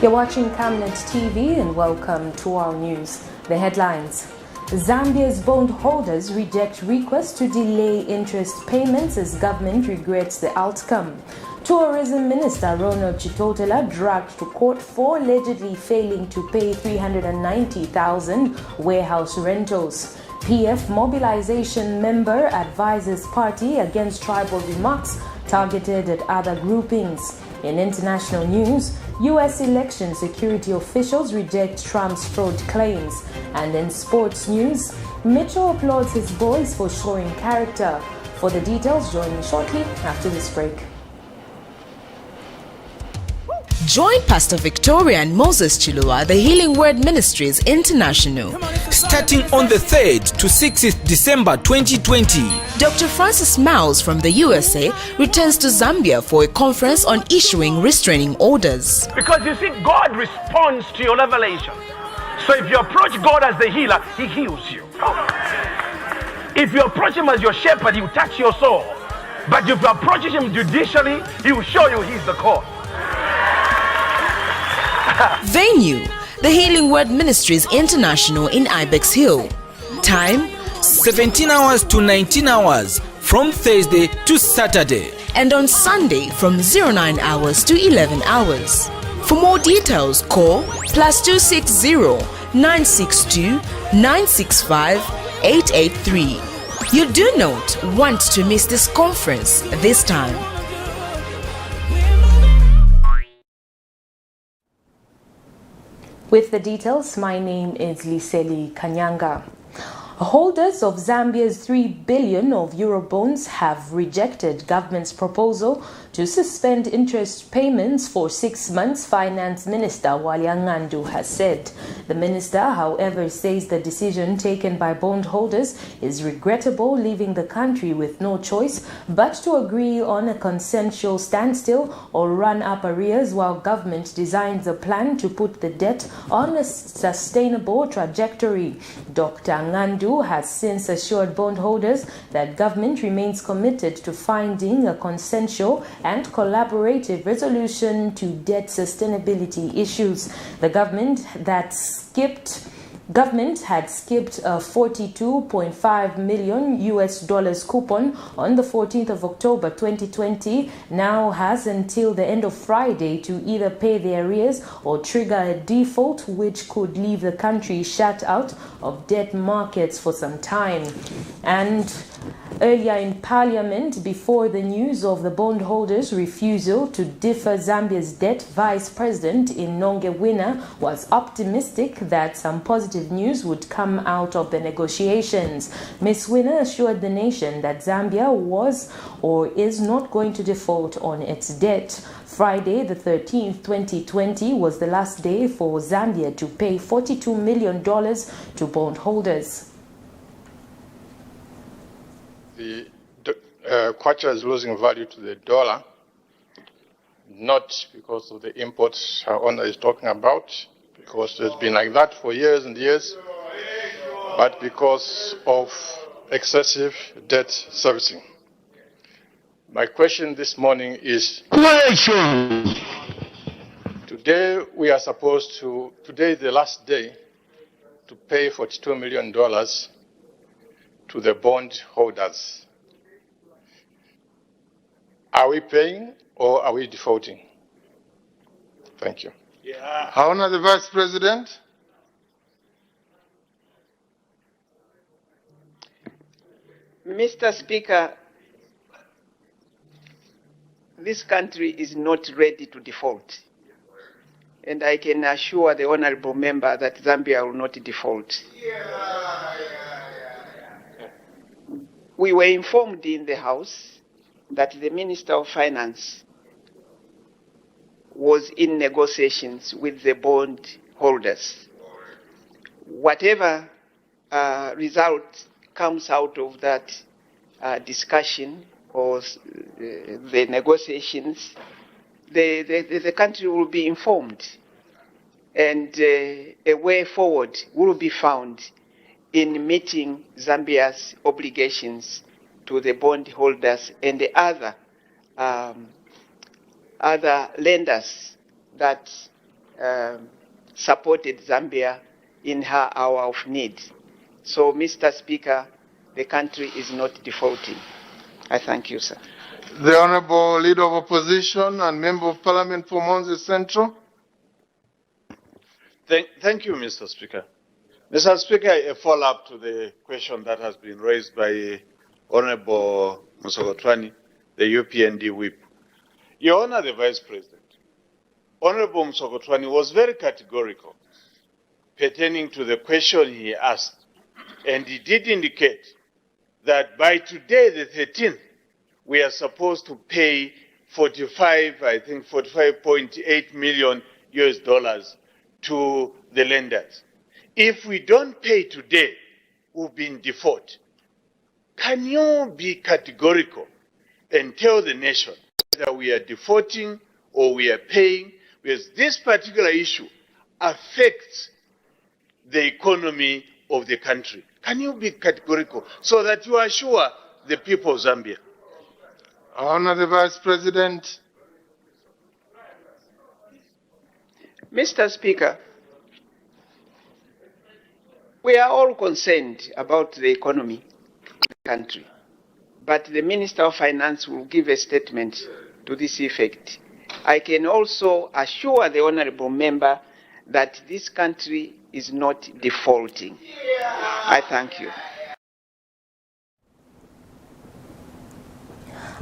You're watching Camnet TV and welcome to our news. The headlines. Zambia's bondholders reject request to delay interest payments as government regrets the outcome. Tourism Minister RONALD CHITOTELA dragged to court for allegedly failing to pay 390,000 warehouse rentals. PF mobilization member advises party against tribal remarks targeted at other groupings. In international news, U.S. election security officials reject Trump's fraud claims. And in sports news, MICHO applauds his boys for showing character. For the details, join me shortly after this break. Join Pastor Victoria and Moses Chilua, the Healing Word Ministries International. Starting on the 3rd to 6th December 2020. Dr. Francis Miles from the USA returns to Zambia for a conference on issuing restraining orders. Because you see, God responds to your revelation. So if you approach God as the healer, He heals you. If you approach Him as your shepherd, He will touch your soul. But if you approach Him judicially, He will show you He's the cause. Venue, the Healing Word Ministries International in Ibex Hill. Time, 17 hours to 19 hours from Thursday to Saturday. And on Sunday from 09 hours to 11 hours. For more details, call +260 962 965 883. You do not want to miss this conference this time. With the details, my name is Liseli Kanyanga. Holders of Zambia's 3 billion of Eurobonds have rejected government's proposal to suspend interest payments for 6 months, Finance Minister Ngandu has said. The minister, however, says the decision taken by bondholders is regrettable, leaving the country with no choice but to agree on a consensual standstill or run up arrears while government designs a plan to put the debt on a sustainable trajectory. Dr. Ngandu has since assured bondholders that government remains committed to finding a consensual and collaborative resolution to debt sustainability issues. The government had skipped a $42.5 million coupon on the 14th of October 2020, now has until the end of Friday to either pay the arrears or trigger a default, which could leave the country shut out of debt markets for some time. And earlier in Parliament, before the news of the bondholders' refusal to defer Zambia's debt, Vice President Inonge Wina was optimistic that some positive news would come out of the negotiations. Ms. Wina assured the nation that Zambia was or is not going to default on its debt. Friday, the 13th, 2020, was the last day for Zambia to pay $42 million to bondholders. The kwacha is losing value to the dollar, not because of the imports our owner is talking about, because it's been like that for years and years, but because of excessive debt servicing. My question this morning is, today is the last day to pay $42 million to the bond holders. Are we paying or are we defaulting? Thank you. Honor the Vice President. Mr. Speaker, this country is not ready to default. And I can assure the honorable member that Zambia will not default. We were informed in the House that the Minister of Finance was in negotiations with the bond holders. Whatever result comes out of that discussion or the negotiations, the country will be informed, and a way forward will be found in meeting Zambia's obligations to the bondholders and the other lenders that supported Zambia in her hour of need. So, Mr. Speaker, the country is not defaulting. I thank you, sir. The Honourable Leader of Opposition and Member of Parliament for Monze Central. Thank you, Mr. Speaker. Mr. Speaker, a follow-up to the question that has been raised by Honourable Musogotwani, the UPND whip. Your Honour, the Vice President, Honourable Musogotwani was very categorical pertaining to the question he asked, and he did indicate that by today, the 13th, we are supposed to pay 45.8 million US dollars to the lenders. If we don't pay today, we'll be in default. Can you be categorical and tell the nation whether we are defaulting or we are paying? Because this particular issue affects the economy of the country. Can you be categorical so that you assure the people of Zambia? Honour the Vice President. Mr. Speaker, we are all concerned about the economy of the country, but the Minister of Finance will give a statement to this effect. I can also assure the honourable member that this country is not defaulting. I thank you.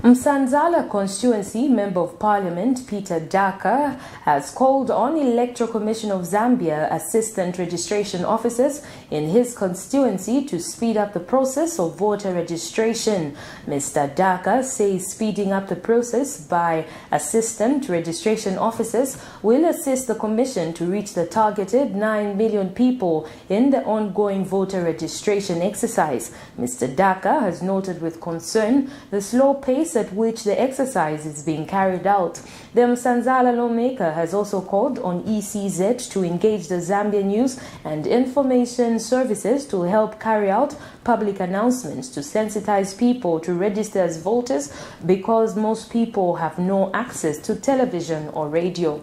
Msanzala constituency Member of Parliament Peter Daka has called on Electoral Commission of Zambia assistant registration officers in his constituency to speed up the process of voter registration. Mr. Daka says speeding up the process by assistant registration officers will assist the Commission to reach the targeted 9 million people in the ongoing voter registration exercise. Mr. Daka has noted with concern the slow pace at which the exercise is being carried out. The Msanzala lawmaker has also called on ECZ to engage the Zambian News and Information Services to help carry out public announcements to sensitize people to register as voters because most people have no access to television or radio.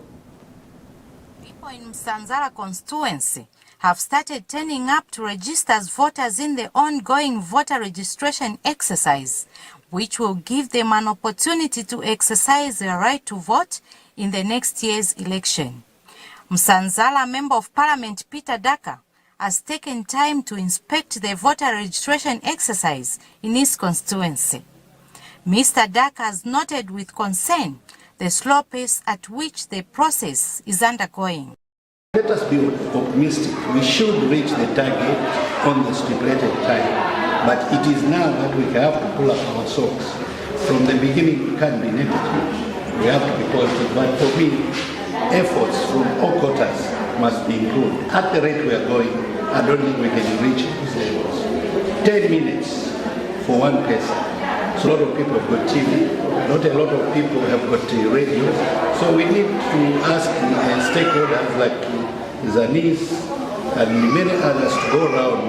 People in Msanzala constituency have started turning up to register as voters in the ongoing voter registration exercise, which will give them an opportunity to exercise their right to vote in the next year's election. Msanzala Member of Parliament Peter Daka has taken time to inspect the voter registration exercise in his constituency. Mr. Daka has noted with concern the slow pace at which the process is undergoing. Let us be optimistic. We should reach the target on the stipulated time. But it is now that we have to pull up our socks. From the beginning, we can't be negative. We have to be positive. But for me, efforts from all quarters must be improved. At the rate we are going, I don't think we can reach these levels. 10 minutes for one person. So a lot of people have got TV. Not a lot of people have got radio. So we need to ask stakeholders like Zanis and many others to go around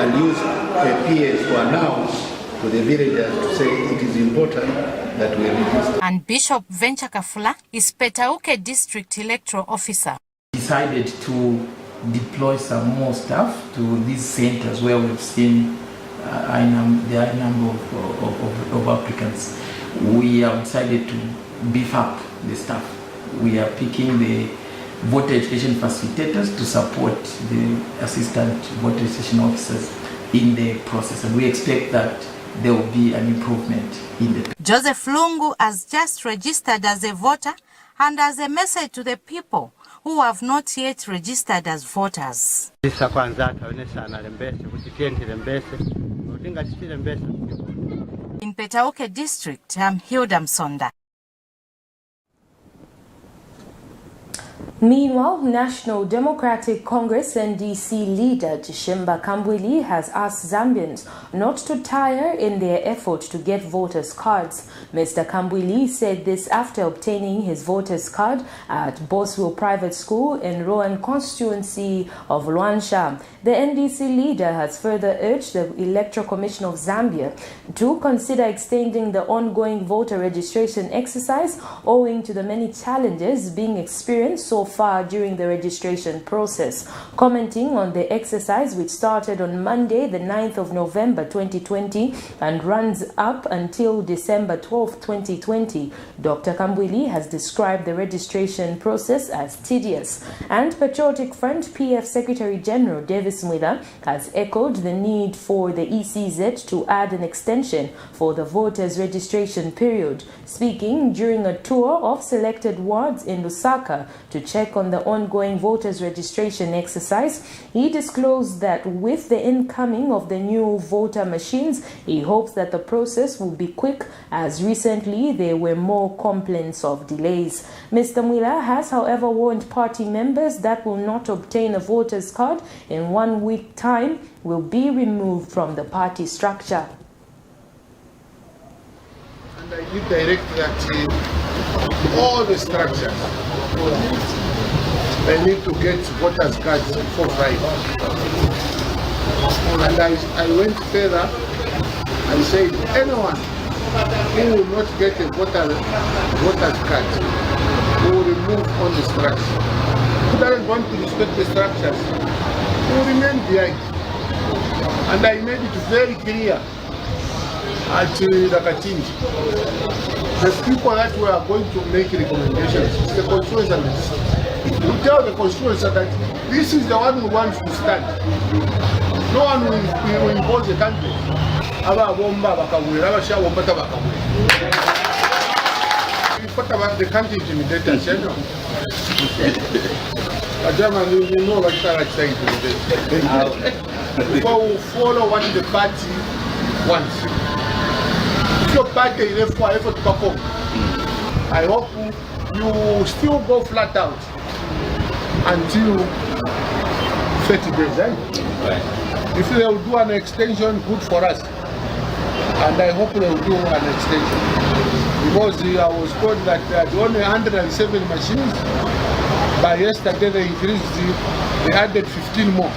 and use PAs to announce to the villagers to say it is important that we register. And Bishop Venture Kafula is Petauke District Electoral Officer. Decided to deploy some more staff to these centers where we've seen the high number of applicants. We have decided to beef up the staff. We are picking the voter education facilitators to support the assistant voter registration officers in the process, and we expect that there will be an improvement in the. Joseph Lungu has just registered as a voter and as a message to the people who have not yet registered as voters. In Petauke District, I'm Hilda Msonda. Meanwhile, National Democratic Congress NDC leader Chishimba Kambwili has asked Zambians not to tire in their effort to get voters' cards. Mr. Kambwili said this after obtaining his voters' card at Boswell Private School in Roan constituency of Luansha. The NDC leader has further urged the Electoral Commission of Zambia to consider extending the ongoing voter registration exercise owing to the many challenges being experienced so far during the registration process. Commenting on the exercise, which started on Monday, the 9th of November 2020 and runs up until December 12th, 2020, Dr. Kambwili has described the registration process as tedious. And Patriotic Front PF Secretary General Davis Mwila has echoed the need for the ECZ to add an extension for the voters' registration period. Speaking during a tour of selected wards in Lusaka to check on the ongoing voters' registration exercise, he disclosed that with the incoming of the new voter machines, he hopes that the process will be quick, as recently there were more complaints of delays. Mr. Mwila has, however, warned party members that will not obtain a voter's card in 1 week time will be removed from the party structure. And I did direct that all the structures, they need to get voters' cards before Friday. And I went further and said, anyone who will not get a voter's card, we will remove on the structure. Who doesn't want to respect the structures, will remain behind. And I made it very clear at Rakatinji. The people that we are going to make recommendations is the constituents and the we tell the constituents that this is the one who wants to stand. No one will impose a country. What about the country intimidators? You know what I'm saying to people will follow what the party wants. If your party is for effort to perform, I hope you still go flat out until 30 days. Right. If they will do an extension, good for us. And I hope they will do an extension. Because I was told that there are only 107 machines. By yesterday they increased, they added 15 more.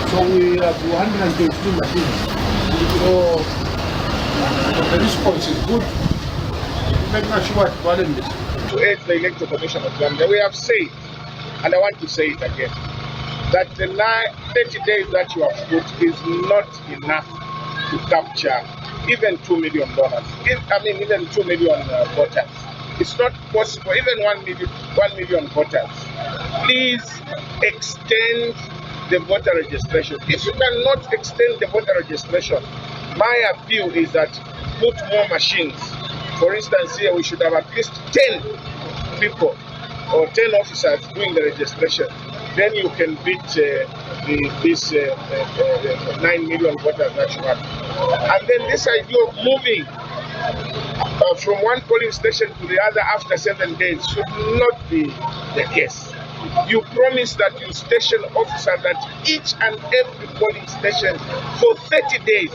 So we have 122 machines. So the response is good. Make sure to aid the Electoral Commission of Zambia, we have said, and I want to say it again, that the 30 days that you have put is not enough to capture even $2 million. Even 2 million voters. It's not possible, even 1 million voters. Please extend the voter registration. If you cannot extend the voter registration, my appeal is that put more machines. For instance, here we should have at least 10 people or 10 officers doing the registration. Then you can beat this 9 million voters that you have. And then this idea of moving from one polling station to the other after 7 days should not be the case. You promised that you station officers at each and every polling station for 30 days.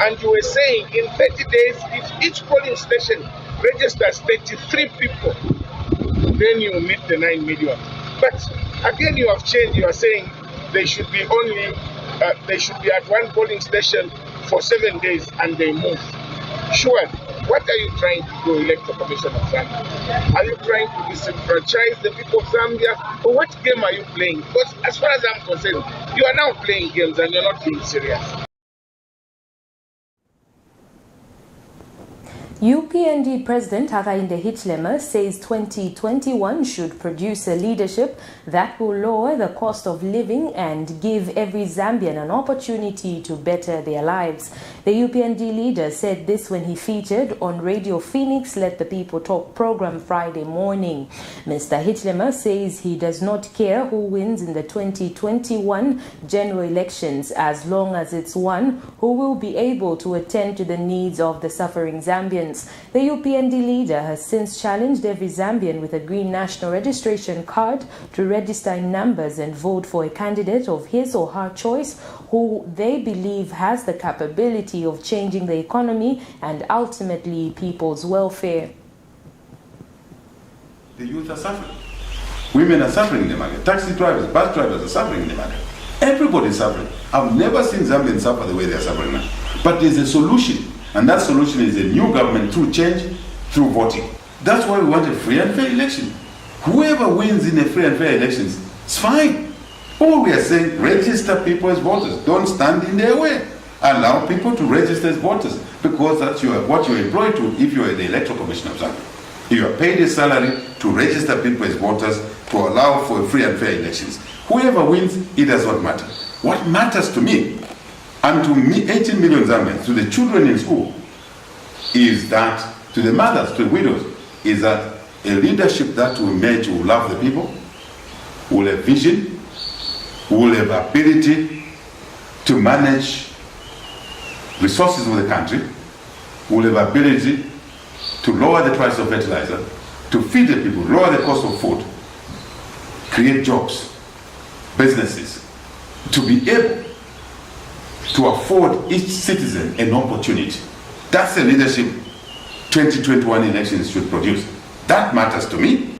And you were saying in 30 days, if each polling station registers 33 people, then you meet the 9 million. But again, you have changed. You are saying they should be at one polling station for 7 days and they move. Sure. What are you trying to do, Electoral Commission of Zambia? Are you trying to disenfranchise the people of Zambia? Or what game are you playing? Because as far as I'm concerned, you are now playing games and you're not being serious. UPND President Hakainde Hichilema says 2021 should produce a leadership that will lower the cost of living and give every Zambian an opportunity to better their lives. The UPND leader said this when he featured on Radio Phoenix Let the People Talk program Friday morning. Mr. Hichilema says he does not care who wins in the 2021 general elections as long as it's one who will be able to attend to the needs of the suffering Zambians. The UPND leader has since challenged every Zambian with a green national registration card to register in numbers and vote for a candidate of his or her choice who they believe has the capability of changing the economy and ultimately people's welfare. The youth are suffering. Women are suffering in the market. Taxi drivers, bus drivers are suffering in the market. Everybody is suffering. I've never seen Zambians suffer the way they are suffering now. But there's a solution. And that solution is a new government through change, through voting. That's why we want a free and fair election. Whoever wins in a free and fair elections, it's fine. All we are saying, register people as voters. Don't stand in their way. Allow people to register as voters, because that's what you're employed to if you're the Electoral Commission of Zambia. You are paid a salary to register people as voters to allow for free and fair elections. Whoever wins, it does not matter. What matters to me, and to me, 18 million Zambians, to the children in school, is that, to the mothers, to the widows, is that a leadership that will emerge, will love the people, will have vision, will have ability to manage resources of the country, will have ability to lower the price of fertilizer, to feed the people, lower the cost of food, create jobs, businesses, to be able to afford each citizen an opportunity. That's the leadership 2021 elections should produce. That matters to me.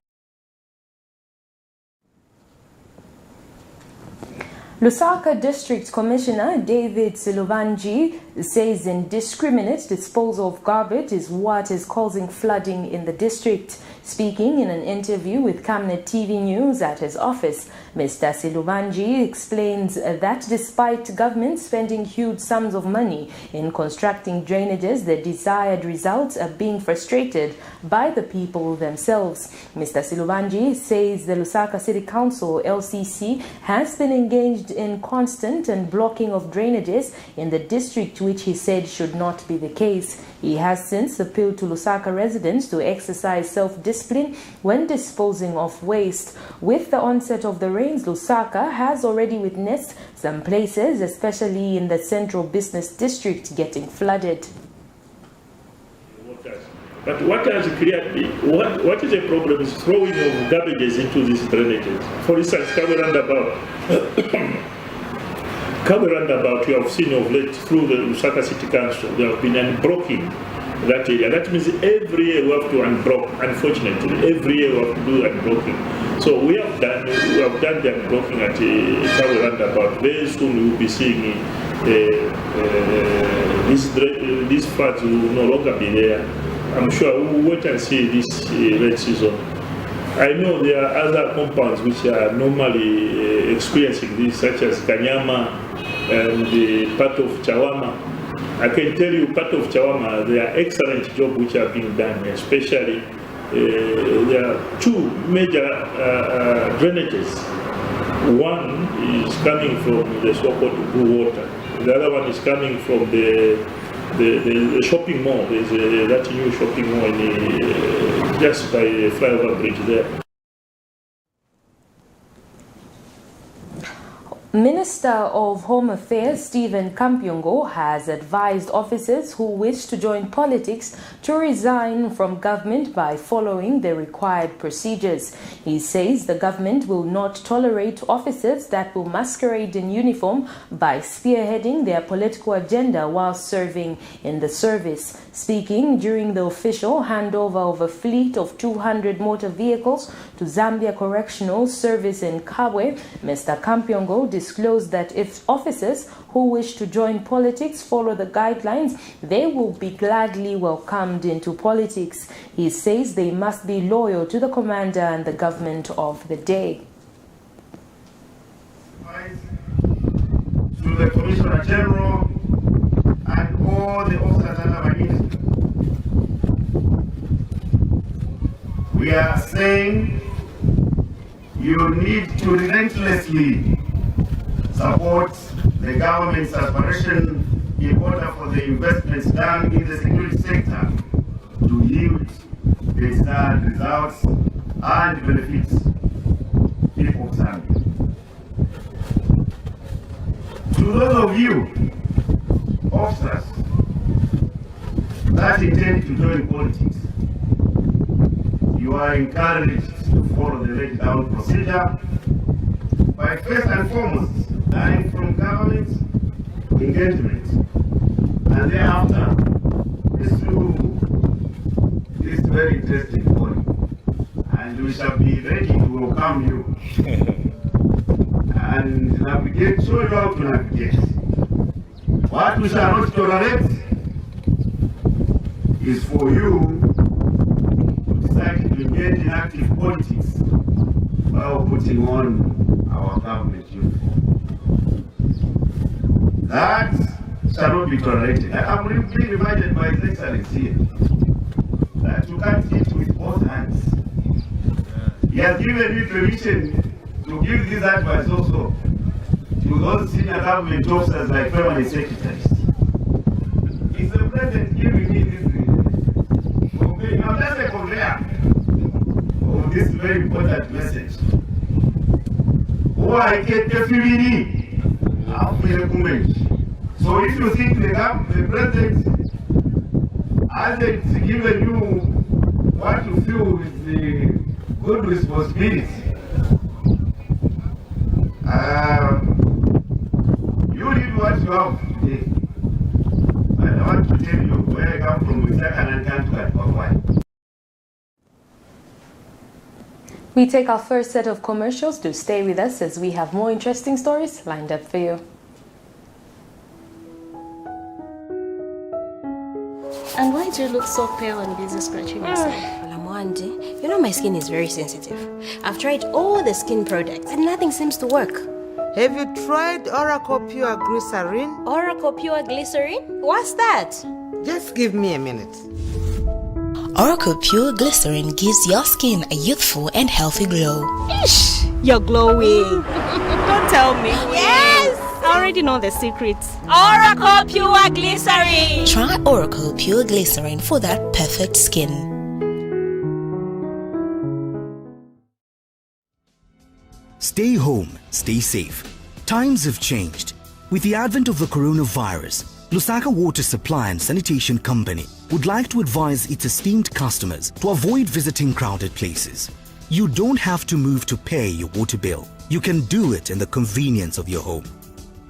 Lusaka District Commissioner David Siluvanji says indiscriminate disposal of garbage is what is causing flooding in the district. Speaking in an interview with Camnet TV News at his office, Mr. Siluvanji explains that despite government spending huge sums of money in constructing drainages, the desired results are being frustrated by the people themselves. Mr. Siluvanji says the Lusaka City Council, LCC, has been engaged in constant and blocking of drainages in the district, which he said should not be the case. He has since appealed to Lusaka residents to exercise self-discipline when disposing of waste. With the onset of the rains, Lusaka has already witnessed some places, especially in the central business district, getting flooded. But what has created, what is the problem is throwing of garbages into these drainages. For instance, Kabe roundabout, you have seen of late through the Lusaka City Council, they have been unblocking that area. That means every year we have to unblock, unfortunately. Every year we have to do unblocking. So we have done the unblocking at Kabe roundabout. Very soon we will be seeing these floods will no longer be there. I'm sure we'll wait and see this red season. I know there are other compounds which are normally experiencing this, such as Kanyama and the part of Chawama. I can tell you, part of Chawama, there are excellent jobs which are being done, especially there are two major drainages. One is coming from the so-called blue water. The other one is coming from the shopping mall. There's that new shopping mall just by the flyover bridge there. Minister of Home Affairs Stephen Kampyongo has advised officers who wish to join politics to resign from government by following the required procedures. He says the government will not tolerate officers that will masquerade in uniform by spearheading their political agenda while serving in the service. Speaking during the official handover of a fleet of 200 motor vehicles to Zambia Correctional Service in Kabwe, Mr. Kampyongo disclosed that if officers who wish to join politics follow the guidelines, they will be gladly welcomed into politics. He says they must be loyal to the commander and the government of the day. To the Commissioner General and all the officers under my ministry, we are saying you need to relentlessly support the government's aspiration in order for the investments done in the security sector to yield the desired results and benefits people of Zambia. To those of you, officers, that intend to join politics, you are encouraged to follow the laid down procedure by first and foremost learning from government engagement, and thereafter pursue this very interesting body, and we shall be ready to welcome you and navigate, show you how to navigate. What we shall not tolerate is for you to decide to engage in active politics while putting on our government uniform. That shall not be tolerated. I'm being reminded by His Excellency here that you can't eat with both hands. He has given me permission to give this advice also to those senior government officers like permanent secretaries. Is the president giving me this? Now that's a conveyor of this very important message. Why get the feeling? So if you think the president hasn't given you what you feel is the good responsibility, you did what you have today. But I want to tell you where I come from with second and can't why. We take our first set of commercials. Do stay with us as we have more interesting stories lined up for you. And why do you look so pale and busy scratching yourself? You know my skin is very sensitive. I've tried all the skin products and nothing seems to work. Have you tried Oracle Pure Glycerin? Oracle Pure Glycerin? What's that? Just give me a minute. Oracle Pure Glycerin gives your skin a youthful and healthy glow. Ish, you're glowing. Don't tell me. Yes! I already know the secrets. Oracle Pure Glycerin! Try Oracle Pure Glycerin for that perfect skin. Stay home, stay safe. Times have changed. With the advent of the coronavirus, Lusaka Water Supply and Sanitation Company would like to advise its esteemed customers to avoid visiting crowded places. You don't have to move to pay your water bill. You can do it in the convenience of your home.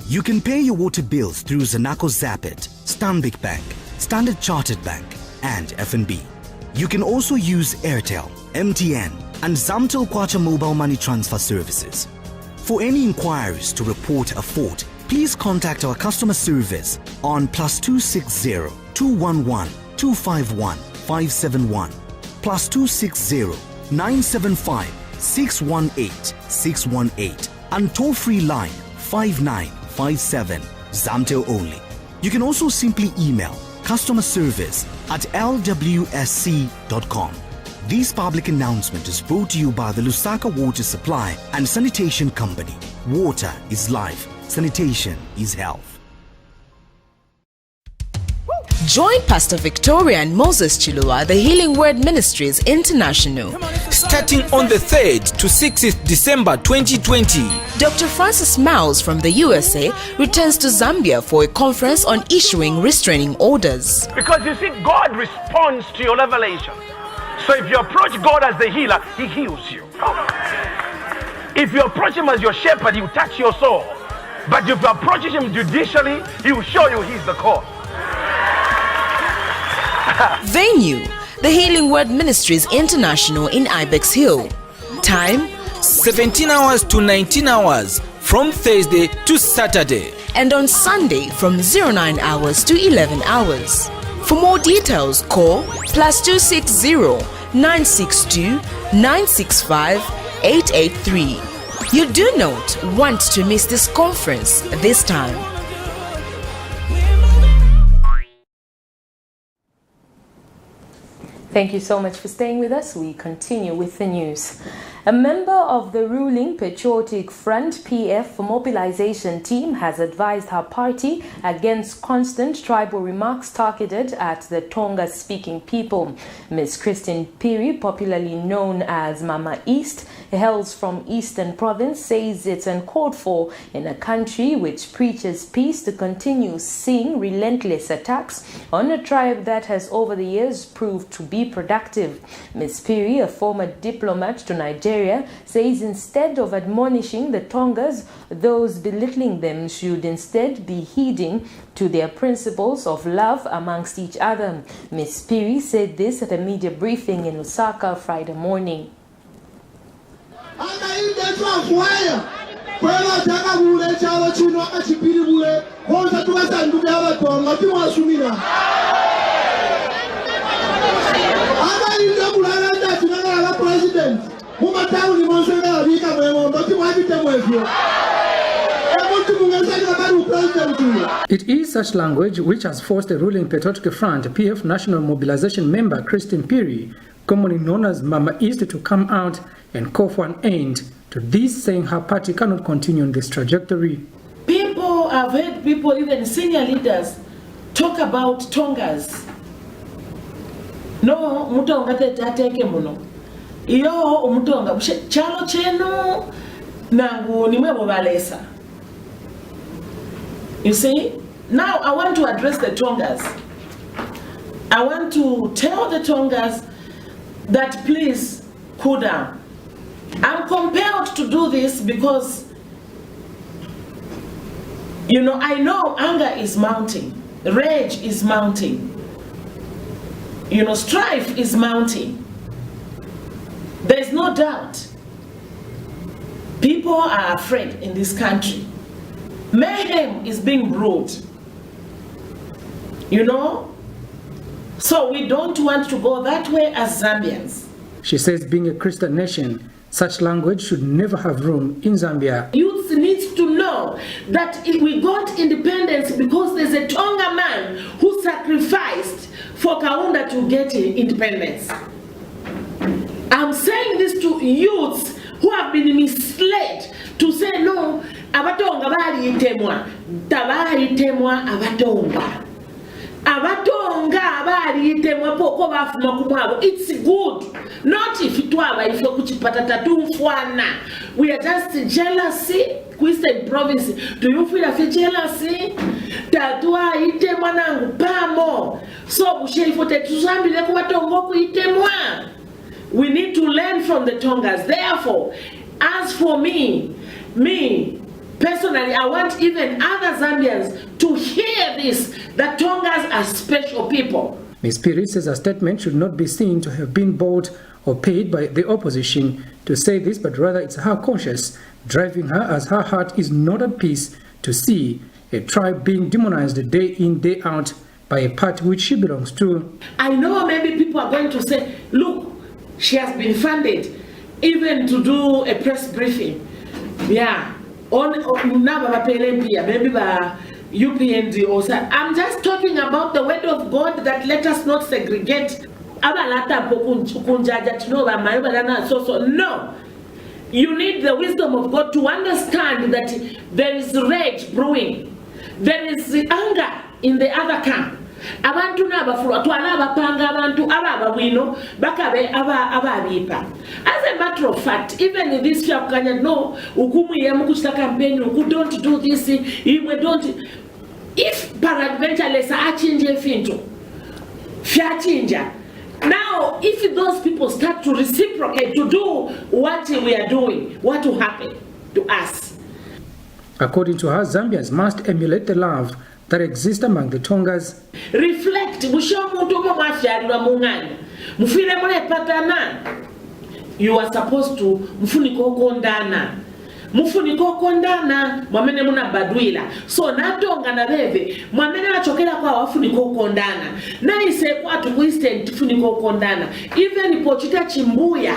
You can pay your water bills through Zanaco Zapit, Stanbic Bank, Standard Chartered Bank, and FNB. You can also use Airtel, MTN, and Zamtel Kwacha mobile money transfer services. For any inquiries to report a fault, please contact our customer service on +260 211 251 571, +260 975 618 618, and toll-free line 5957, Zamtel only. You can also simply email customer service at lwsc.com. This public announcement is brought to you by the Lusaka Water Supply and Sanitation Company. Water is life. Sanitation is health. Join Pastor Victoria and Moses Chilua, the Healing Word Ministries International. Starting on the 3rd to 6th December 2020. Dr. Francis Miles from the USA returns to Zambia for a conference on issuing restraining orders. Because you see, God responds to your revelation. So if you approach God as the healer, He heals you. If you approach Him as your shepherd, He will touch your soul. But if you approach Him judicially, He will show you He's the cause. Venue: the Healing Word Ministries International in Ibex Hill. Time: 17 hours to 19 hours from Thursday to Saturday. And on Sunday from 09 hours to 11 hours. For more details, call +260 962 965 883. You do not want to miss this conference this time. Thank you so much for staying with us. We continue with the news. A member of the ruling Patriotic Front PF Mobilization team has advised her party against constant tribal remarks targeted at the Tonga-speaking people. Ms. Christine Piri, popularly known as Mama East, hails from Eastern Province, says it's uncalled for in a country which preaches peace to continue seeing relentless attacks on a tribe that has over the years proved to be productive. Ms. Piri, a former diplomat to Nigeria, says instead of admonishing the Tongas, those belittling them should instead be heeding to their principles of love amongst each other. Ms. Piri said this at a media briefing in Lusaka Friday morning. President, It is such language which has forced the ruling Patriotic Front PF National Mobilization member Christine Piri, commonly known as Mama East, to come out and call for an end to this, saying her party cannot continue on this trajectory. I've heard people, even senior leaders, talk about Tongas. No, mutonga teteke muno. Iyo umutonga chalo chenu nangu nimwe balesa. You see? Now I want to address the Tongas. I want to tell the Tongas that please cool down. I'm compelled to do this because, you know, I know anger is mounting, rage is mounting, you know, strife is mounting. There's no doubt. People are afraid in this country. Mayhem is being brewed, you know? So we don't want to go that way as Zambians. She says being a Christian nation, such language should never have room in Zambia. Youth needs to know that we got independence because there's a Tonga man who sacrificed for Kaunda to get independence. I'm saying this to youths who have been misled to say no, abatonga bali itemwa, tabali itemwa abatonga. Abatonga bali itemwa poko bafuma kumwabo. It's good. Not if it were if you kuchipata tatumfwana. We are just jealousy. Eastern province. Do you feel a jealousy? Tatua itemwa nangu pamo. So bushefote tuzambile kubatongo ku itemwa. We need to learn from the Tongas. Therefore, as for me personally, I want even other Zambians to hear this, that Tongas are special people. Ms. Piri says a statement should not be seen to have been bought or paid by the opposition to say this, but rather it's her conscience driving her, as her heart is not at peace to see a tribe being demonized day in, day out by a party which she belongs to. I know maybe people are going to say, look, she has been funded even to do a press briefing. Yeah. Maybe by UPND or so. I'm just talking about the word of God that let us not segregate. No. You need the wisdom of God to understand that there is rage brewing. There is anger in the other camp. Abantu nabafulu twala abapanga abantu ababawino bakabe ababipa. As a matter of fact, even in this Kanya, no, ukumuye mukuchita campaign, don't do this, we don't. If peradventure lesa achinje finto, fiachinja. Now, if those people start to reciprocate to do what we are doing, what will happen to us? According to her, Zambians must emulate the love that exists among the Tongas. Reflect. You are supposed to mfuniko kondana. Mfuniko kondana mwamene muna badwila. So natonga na bebe mwamene wachokela kwa wafuniko kondana. Na ise kwa tukuiste tufuniko kondana. Even pochita chimbuya.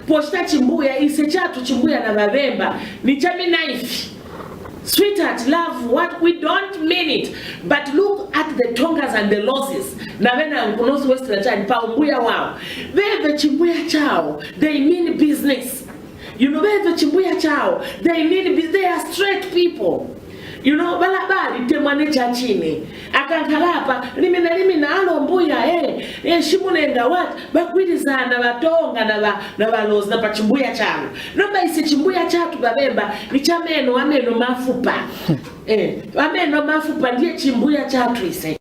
Pochita chimbuya ise chatu chimbuya na babemba. Ni chami naifi. Sweetheart, love, what we don't mean it. But look at the Tongas and the losses. Navena North Western China, Paumbuya wow. Where chimbuya chao, they mean business. You know, where chimbuya chao, they mean they are straight people. You know, balabali temane chachini. Akankalapa, limina alombuya shimunenga what? Bakwiriza na batonga na balos na pachimbuya chao. Nomba isi chimbuya chatu babemba ni chameno ameno mafupa. Ameno mafupa ndiye chimbuya chatu ise.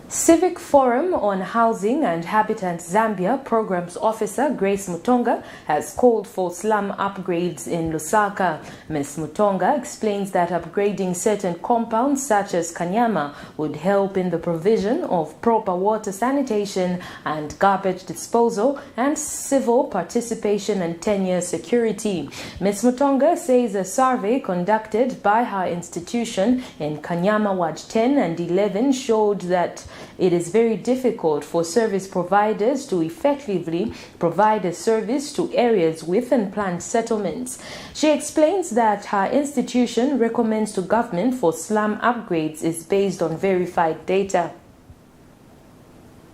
Civic Forum on Housing and Habitat Zambia Programs Officer Grace Mutonga has called for slum upgrades in Lusaka. Ms. Mutonga explains that upgrading certain compounds such as Kanyama would help in the provision of proper water sanitation and garbage disposal and civil participation and tenure security. Ms. Mutonga says a survey conducted by her institution in Kanyama Ward 10 and 11 showed that it is very difficult for service providers to effectively provide a service to areas with unplanned settlements. She explains that her institution recommends to government for slum upgrades is based on verified data.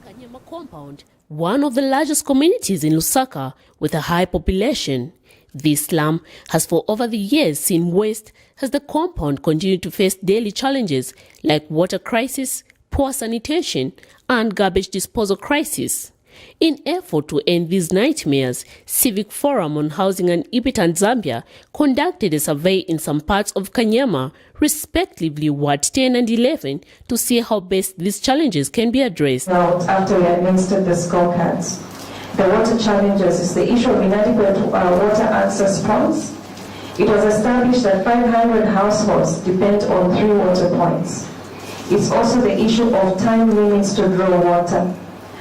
Kanyama compound, one of the largest communities in Lusaka with a high population. This slum has for over the years seen waste as the compound continued to face daily challenges like water crisis, poor sanitation, and garbage disposal crisis. In effort to end these nightmares, Civic Forum on Housing and Habitat Zambia conducted a survey in some parts of Kanyama, respectively Ward 10 and 11, to see how best these challenges can be addressed. Now, after we administered the scorecards, the water challenges is the issue of inadequate water access points. It was established that 500 households depend on 3 water points. It's also the issue of time limits to draw water.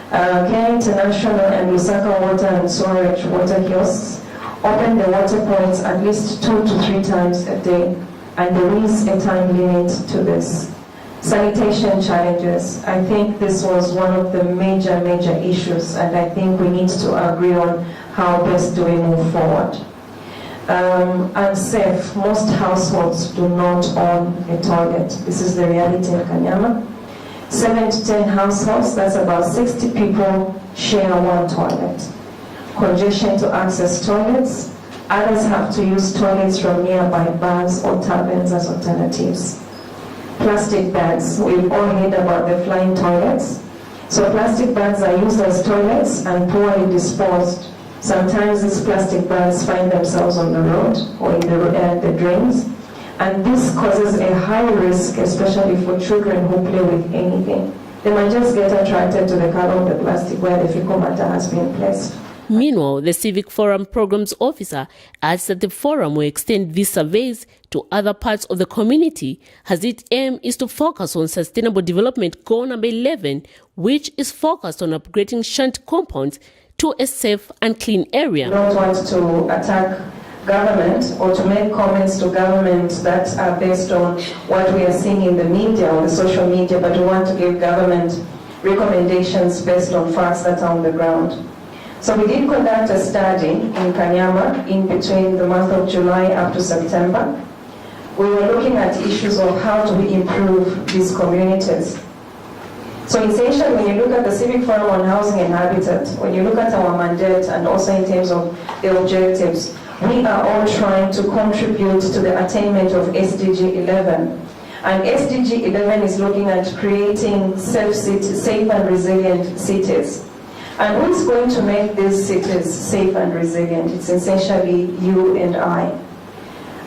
Care International and Lusaka Water and Storage water kiosks open the water points at least 2 to 3 times a day, and there is a time limit to this. Sanitation challenges. I think this was one of the major issues, and I think we need to agree on how best do we move forward. Unsafe. Most households do not own a toilet. This is the reality in Kanyama. 7 to 10 households, that's about 60 people, share one toilet. Congestion to access toilets. Others have to use toilets from nearby bars or taverns as alternatives. Plastic bags. We've all heard about the flying toilets. So plastic bags are used as toilets and poorly disposed. Sometimes these plastic bags find themselves on the road or in the drains. And this causes a high risk, especially for children who play with anything. They might just get attracted to the color of the plastic where the fecal matter has been placed. Meanwhile, the Civic Forum Programs Officer adds that the forum will extend these surveys to other parts of the community, as its aim is to focus on Sustainable Development Goal number 11, which is focused on upgrading shunt compounds to a safe and clean area. We don't want to attack government or to make comments to government that are based on what we are seeing in the media or the social media, but we want to give government recommendations based on facts that are on the ground. So we did conduct a study in Kanyama in between the month of July up to September. We were looking at issues of how do we improve these communities. So essentially, when you look at the Civic Forum on Housing and Habitat, when you look at our mandate and also in terms of the objectives, we are all trying to contribute to the attainment of SDG 11. And SDG 11 is looking at creating safe and resilient cities. And who's going to make these cities safe and resilient? It's essentially you and I.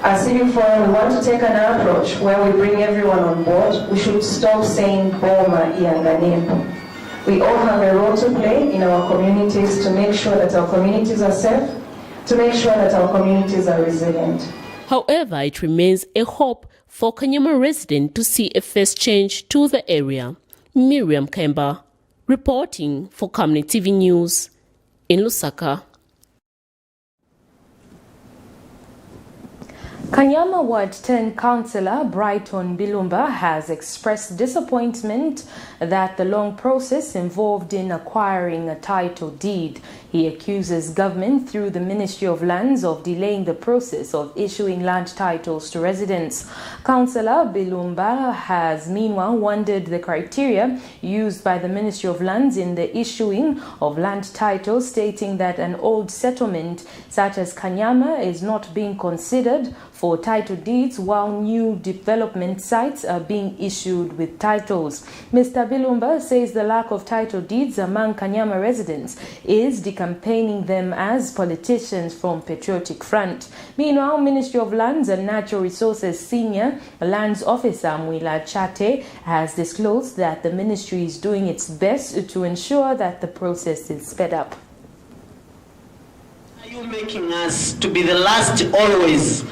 As Civic Forum, we want to take an approach where we bring everyone on board. We should stop saying Boma Iyanganimpo. We all have a role to play in our communities to make sure that our communities are safe, to make sure that our communities are resilient. However, it remains a hope for Kanyama residents to see a first change to the area. Miriam Kemba, reporting for Camnet TV News in Lusaka. Kanyama Ward 10 Councillor Brighton Bilumba has expressed disappointment that the long process involved in acquiring a title deed. He accuses government through the Ministry of Lands of delaying the process of issuing land titles to residents. Councillor Bilumba has meanwhile wondered the criteria used by the Ministry of Lands in the issuing of land titles, stating that an old settlement such as Kanyama is not being considered for title deeds while new development sites are being issued with titles. Mr. Bilumba says the lack of title deeds among Kanyama residents is decampaigning them as politicians from Patriotic Front. Meanwhile, Ministry of Lands and Natural Resources Senior Lands Officer Mwila Chate has disclosed that the ministry is doing its best to ensure that the process is sped up. Are you making us to be the last always?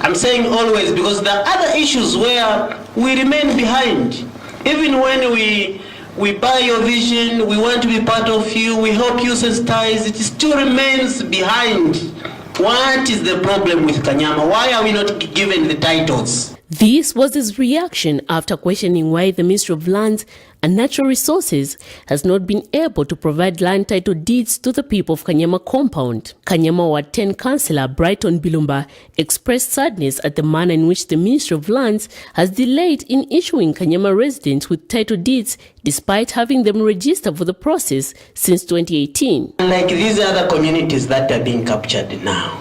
I'm saying always because there are other issues where we remain behind. Even when we buy your vision, we want to be part of you, we help you sensitize, it still remains behind. What is the problem with Kanyama? Why are we not given the titles? This was his reaction after questioning why the Ministry of Lands and Natural Resources has not been able to provide land title deeds to the people of Kanyama compound. Kanyama Ward 10 Councillor Brighton Bilumba expressed sadness at the manner in which the Ministry of Lands has delayed in issuing Kanyama residents with title deeds despite having them register for the process since 2018. Like these other communities that are being captured now.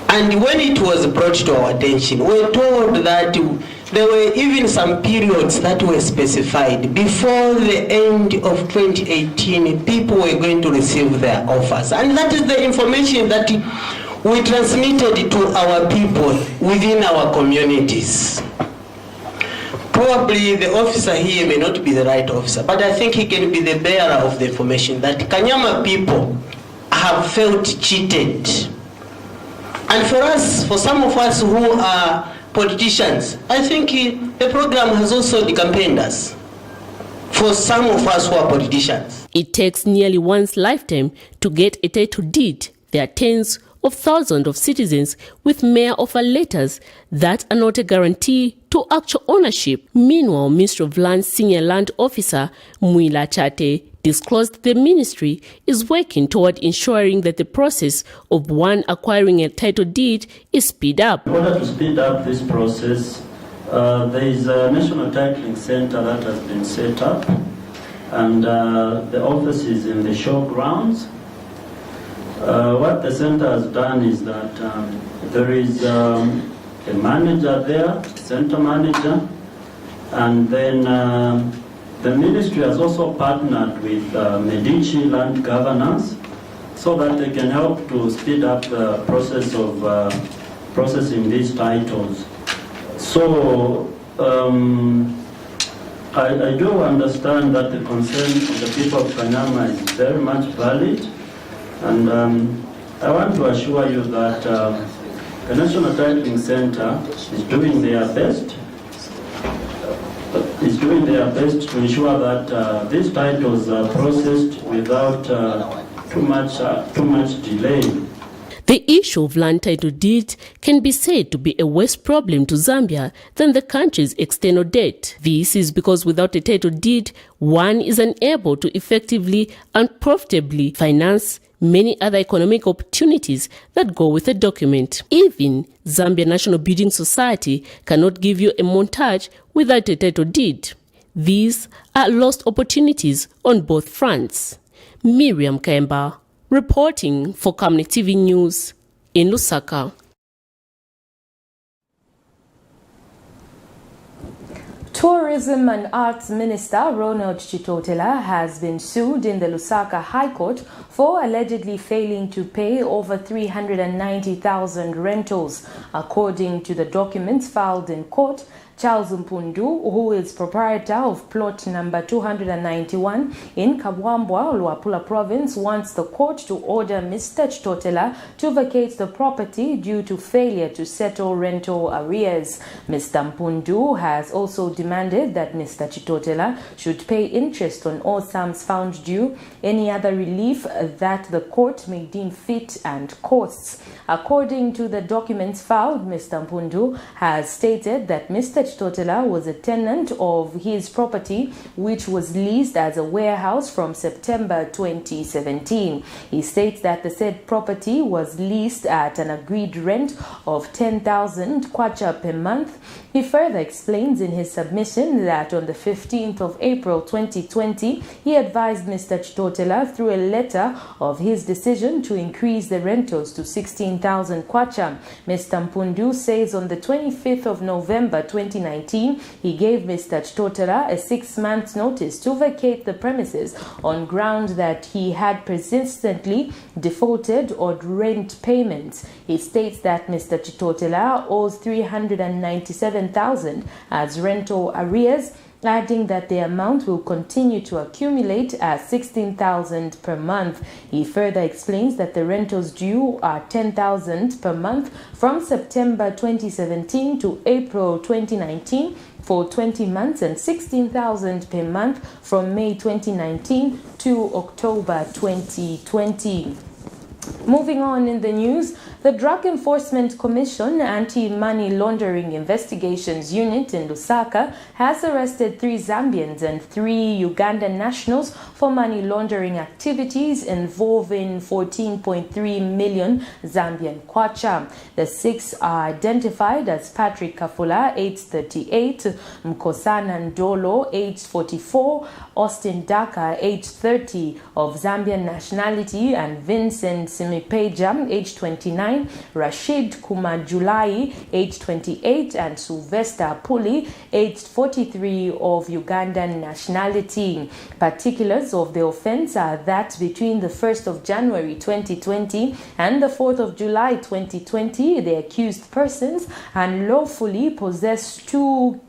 And when it was brought to our attention, we were told that there were even some periods that were specified. Before the end of 2018, people were going to receive their offers. And that is the information that we transmitted to our people within our communities. Probably the officer here may not be the right officer, but I think he can be the bearer of the information that Kanyama people have felt cheated. And for us, for some of us who are politicians, I think the program has also campaigned us. For some of us who are politicians. It takes nearly one's lifetime to get a title deed. There are tens of thousands of citizens with mere offer letters that are not a guarantee to actual ownership. Meanwhile, Ministry of Lands Senior Land Officer Muila Chate disclosed the ministry is working toward ensuring that the process of one acquiring a title deed is speed up. In order to speed up this process, there is a National Titling Center that has been set up, and the office is in the showgrounds. What the center has done is that there is a manager there, center manager, and then the ministry has also partnered with Medici Land Governance so that they can help to speed up the process of processing these titles. So I do understand that the concern of the people of Kanyama is very much valid, and I want to assure you that the National Titling Center is doing their best. Is doing their best to ensure that these titles are processed without too much delay. The issue of land title deeds can be said to be a worse problem to Zambia than the country's external debt. This is because without a title deed, one is unable to effectively and profitably finance many other economic opportunities that go with a document. Even Zambia National Building Society cannot give you a montage without a title deed. These are lost opportunities on both fronts. Miriam Kemba, reporting for Camnet TV News in Lusaka. Tourism and Arts Minister RONALD CHITOTELA has been sued in the Lusaka High Court for allegedly failing to pay over 390,000 rentals. According to the documents filed in court, Charles Mpundu, who is proprietor of plot number 291 in Kabwambwa, Luapula province, wants the court to order Mr. Chitotela to vacate the property due to failure to settle rental arrears. Mr. Mpundu has also demanded that Mr. Chitotela should pay interest on all sums found due, any other relief that the court may deem fit, and costs. According to the documents filed, Mr. Mpundu has stated that Mr. Chitotela was a tenant of his property, which was leased as a warehouse from September 2017. He states that the said property was leased at an agreed rent of 10,000 kwacha per month. He further explains in his submission that on the 15th of April 2020, he advised Mr. Chitotela through a letter of his decision to increase the rentals to 16,000 kwacha. Mr. Mpundu says on the 25th of November 2019, he gave Mr. Chitotela a 6-month notice to vacate the premises on ground that he had persistently defaulted on rent payments. He states that Mr. Chitotela owes 397,000 as rental arrears, adding that the amount will continue to accumulate as 16,000 per month. He further explains that the rentals due are 10,000 per month from September 2017 to April 2019 for 20 months and 16,000 per month from May 2019 to October 2020. Moving on in the news, The Drug Enforcement Commission Anti-Money Laundering Investigations Unit in Lusaka has arrested 3 Zambians and 3 Ugandan nationals for money laundering activities involving 14.3 million Zambian kwacha. The 6 are identified as Patrick Kafula, age 38, Mkosana Ndolo, age 44, Austin Daka, age 30, of Zambian nationality, and Vincent Simipeja, age 29, Rashid Kumajulai, age 28, and Sylvester Puli, aged 43, of Ugandan nationality. Particulars of the offense are that between the 1st of January 2020 and the 4th of July 2020, the accused persons unlawfully possessed 2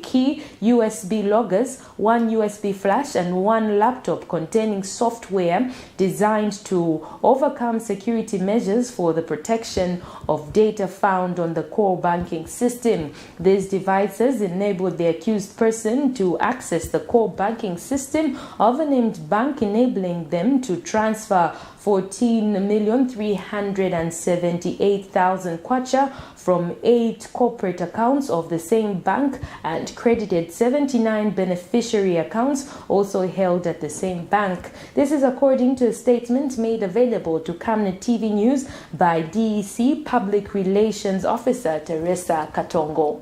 key USB loggers, 1 USB flash, and 1 laptop containing software designed to overcome security measures for the protection of data found on the core banking system. These devices enabled the accused person to access the core banking system of a named bank, enabling them to transfer 14,378,000 kwacha from 8 corporate accounts of the same bank and credited 79 beneficiary accounts also held at the same bank. This is according to a statement made available to Camnet TV News by DEC Public Relations Officer Teresa Katongo.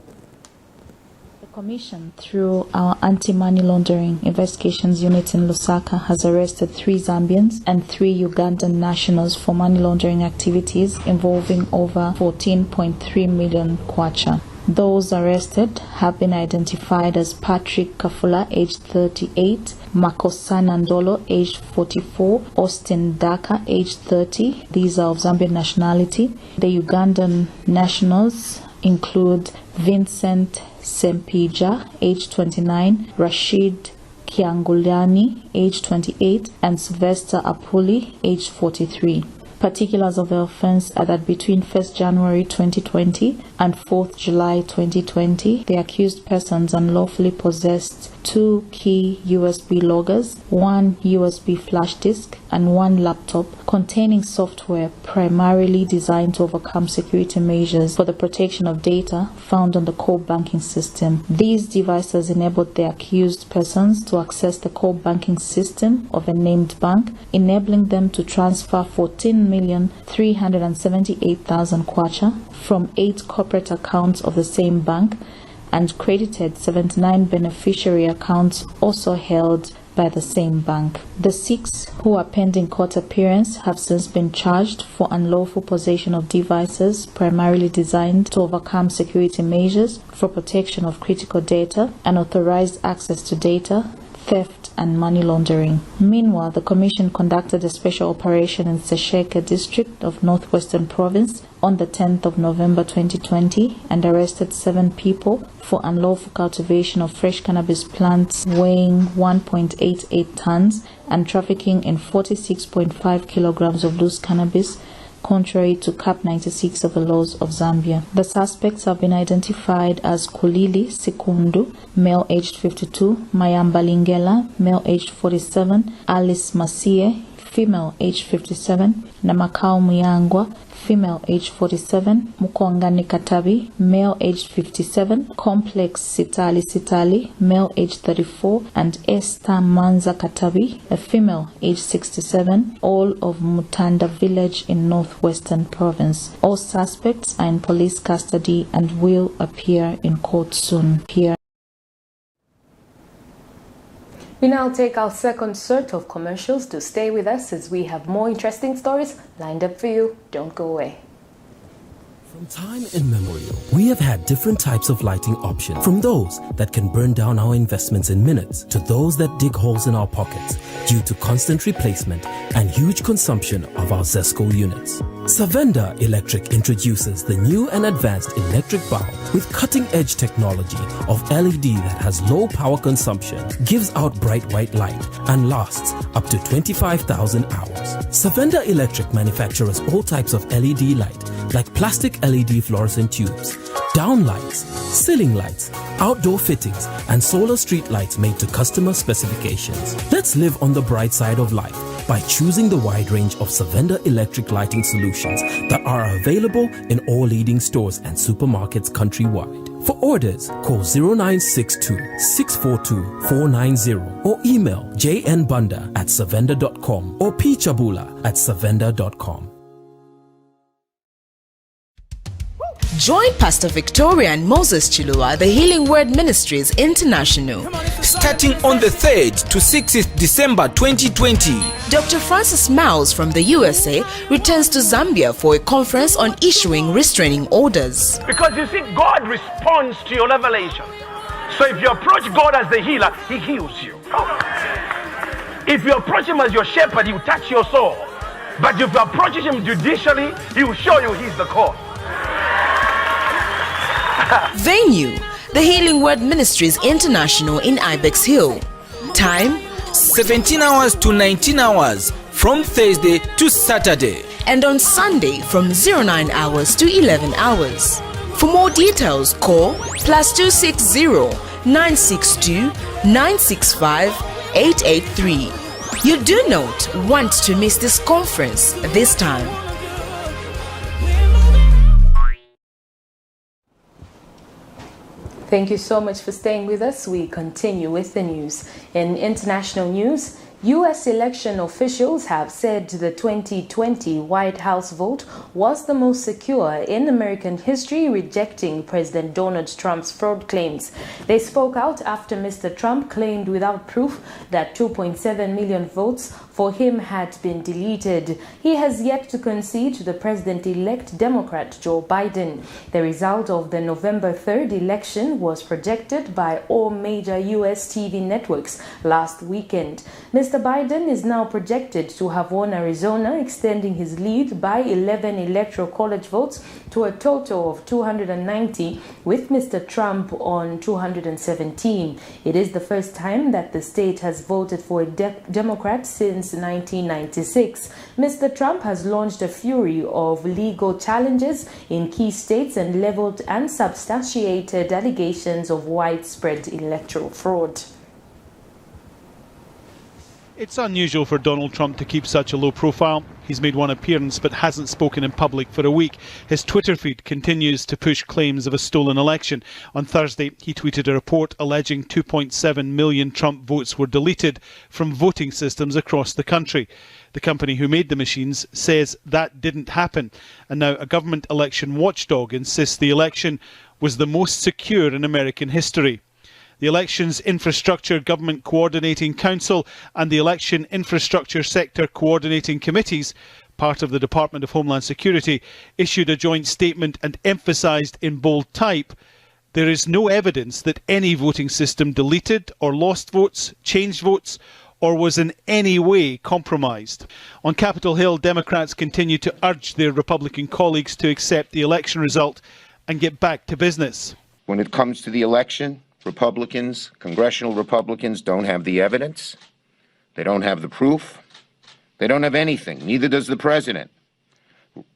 Commission, through our anti-money laundering investigations unit in Lusaka, has arrested 3 Zambians and 3 Ugandan nationals for money laundering activities involving over 14.3 million kwacha. Those arrested have been identified as Patrick Kafula, aged 38, Makosana Ndolo, aged 44, Austin Daka, aged 30. These are of Zambian nationality. The Ugandan nationals include Vincent Sempija, age 29, Rashid Kiangulani, age 28, and Sylvester Apuli, age 43. Particulars of the offense are that between 1st January 2020 and 4th July 2020, the accused persons unlawfully possessed 2 key USB loggers, 1 USB flash disk, and 1 laptop containing software primarily designed to overcome security measures for the protection of data found on the core banking system. These devices enabled the accused persons to access the core banking system of a named bank, enabling them to transfer 14,378,000 kwacha from 8 corporate accounts of the same bank and credited 79 beneficiary accounts also held by the same bank. The 6 who are pending court appearance have since been charged for unlawful possession of devices primarily designed to overcome security measures for protection of critical data, unauthorized access to data, theft, and money laundering. Meanwhile, the Commission conducted a special operation in Sesheke district of Northwestern Province on the 10th of November 2020 and arrested 7 people for unlawful cultivation of fresh cannabis plants weighing 1.88 tons and trafficking in 46.5 kilograms of loose cannabis, contrary to Cap 96 of the laws of Zambia. The suspects have been identified as Kulili Sikundu, male aged 52, Mayamba Lingela, male aged 47, Alice Masie, female aged 57, Namakao Muyangwa, female aged 47, Mukongani Katabi, male aged 57, Complex Sitali, male aged 34, and Esther Manza Katabi, a female aged 67, all of Mutanda village in Northwestern Province. All suspects are in police custody and will appear in court soon. We now take our second set of commercials to stay with us as we have more interesting stories lined up for you. Don't go away. From time immemorial, we have had different types of lighting options, from those that can burn down our investments in minutes to those that dig holes in our pockets due to constant replacement and huge consumption of our Zesco units. Savenda Electric introduces the new and advanced electric bulb with cutting-edge technology of LED that has low power consumption, gives out bright white light, and lasts up to 25,000 hours. Savenda Electric manufactures all types of LED light, like plastic LED fluorescent tubes, down lights, ceiling lights, outdoor fittings, and solar street lights made to customer specifications. Let's live on the bright side of life by choosing the wide range of Savenda electric lighting solutions that are available in all leading stores and supermarkets countrywide. For orders, call 0962 642 490 or email jnbunda@savenda.com or pchabula@savenda.com. Join Pastor Victoria and Moses Chilua, the Healing Word Ministries International. Starting on the 3rd to 6th December 2020. Dr. Francis Miles from the USA returns to Zambia for a conference on issuing restraining orders. Because you see, God responds to your revelation. So if you approach God as the healer, He heals you. If you approach Him as your shepherd, He will touch your soul. But if you approach Him judicially, He will show you He's the cause. Venue, the Healing Word Ministries International in Ibex Hill. Time, 17 hours to 19 hours from Thursday to Saturday. And on Sunday from 09 hours to 11 hours. For more details, call +260 962 965 883. You do not want to miss this conference this time. Thank you so much for staying with us. We continue with the news. In international news, U.S. election officials have said the 2020 White House vote was the most secure in American history, rejecting President Donald Trump's fraud claims. They spoke out after Mr. Trump claimed without proof that 2.7 million votes for him had been deleted. He has yet to concede to the president-elect Democrat Joe Biden. The result of the November 3rd election was projected by all major U.S. TV networks last weekend. Mr. Biden is now projected to have won Arizona, extending his lead by 11 electoral college votes to a total of 290, with Mr. Trump on 217. It is the first time that the state has voted for a Democrat since 1996. Mr. Trump has launched a flurry of legal challenges in key states and leveled and substantiated allegations of widespread electoral fraud. It's unusual for Donald Trump to keep such a low profile. He's made one appearance but hasn't spoken in public for a week. His Twitter feed continues to push claims of a stolen election. On Thursday, he tweeted a report alleging 2.7 million Trump votes were deleted from voting systems across the country. The company who made the machines says that didn't happen. And now a government election watchdog insists the election was the most secure in American history. The Elections Infrastructure Government Coordinating Council and the Election Infrastructure Sector Coordinating Committees, part of the Department of Homeland Security, issued a joint statement and emphasised in bold type, there is no evidence that any voting system deleted or lost votes, changed votes, or was in any way compromised. On Capitol Hill, Democrats continue to urge their Republican colleagues to accept the election result and get back to business. When it comes to the election, Republicans, congressional Republicans, don't have the evidence. They don't have the proof. They don't have anything. Neither does the president.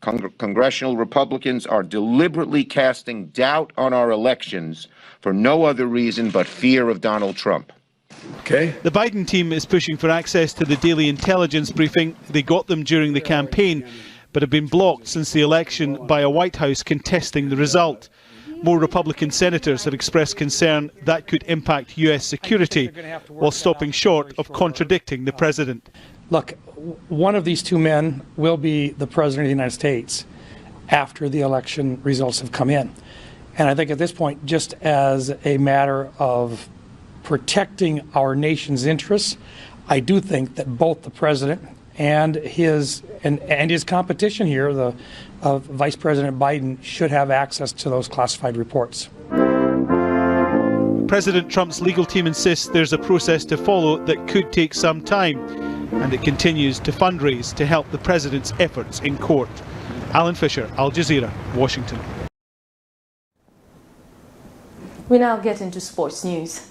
Congressional Republicans are deliberately casting doubt on our elections for no other reason but fear of Donald Trump. Okay. The Biden team is pushing for access to the daily intelligence briefing. They got them during the campaign, but have been blocked since the election by a White House contesting the result. More Republican senators have expressed concern that could impact US security, while stopping short of contradicting the president. Look, one of these two men will be the president of the United States after the election results have come in. And I think at this point, just as a matter of protecting our nation's interests, I do think that both the president and his competition here, the Vice President Biden, should have access to those classified reports. President Trump's legal team insists there's a process to follow that could take some time, and it continues to fundraise to help the president's efforts in court. Alan Fisher, Al Jazeera, Washington. We now get into sports news.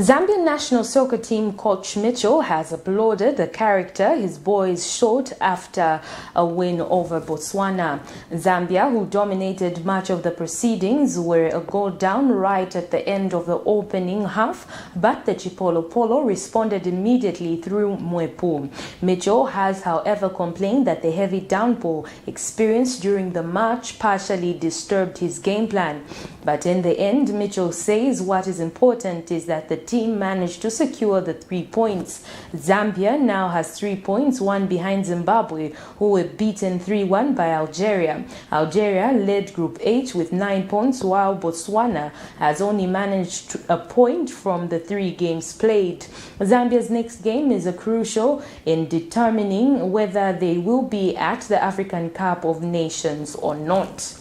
Zambian national soccer team coach MICHO has applauded the character his boys showed after a win over Botswana. Zambia, who dominated much of the proceedings, were a goal down right at the end of the opening half, but the Chipolopolo responded immediately through Mwepu. MICHO has, however, complained that the heavy downpour experienced during the match partially disturbed his game plan. But in the end, MICHO says what is important is that the team managed to secure the 3 points. Zambia now has 3 points, one behind Zimbabwe, who were beaten 3-1 by Algeria. Algeria led Group H with 9 points, while Botswana has only managed a point from the 3 games played. Zambia's next game is crucial in determining whether they will be at the African Cup of Nations or not.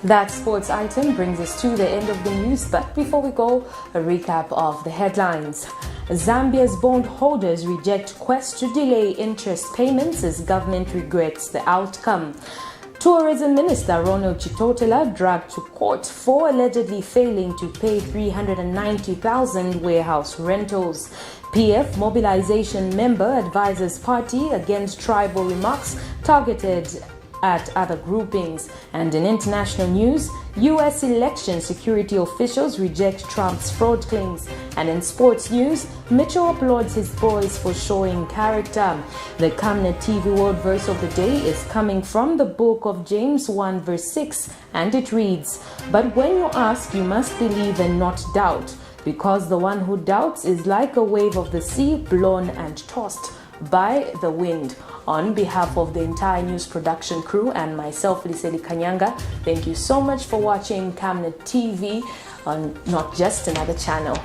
That sports item brings us to the end of the news, but before we go, a recap of the headlines. Zambia's bondholders reject quest to delay interest payments as government regrets the outcome. Tourism Minister Ronald Chitotela dragged to court for allegedly failing to pay 390,000 warehouse rentals. PF mobilization member advises party against tribal remarks targeted at other groupings. And in international news, U.S. election security officials reject Trump's fraud claims. And in sports news, MICHO applauds his boys for showing character. The Camnet TV World Verse of the Day is coming from the book of James 1 verse 6, and it reads, "But when you ask, you must believe and not doubt, because the one who doubts is like a wave of the sea blown and tossed by the wind." On behalf of the entire news production crew and myself, Liseli Kanyanga, thank you so much for watching Camnet TV on Not Just Another Channel.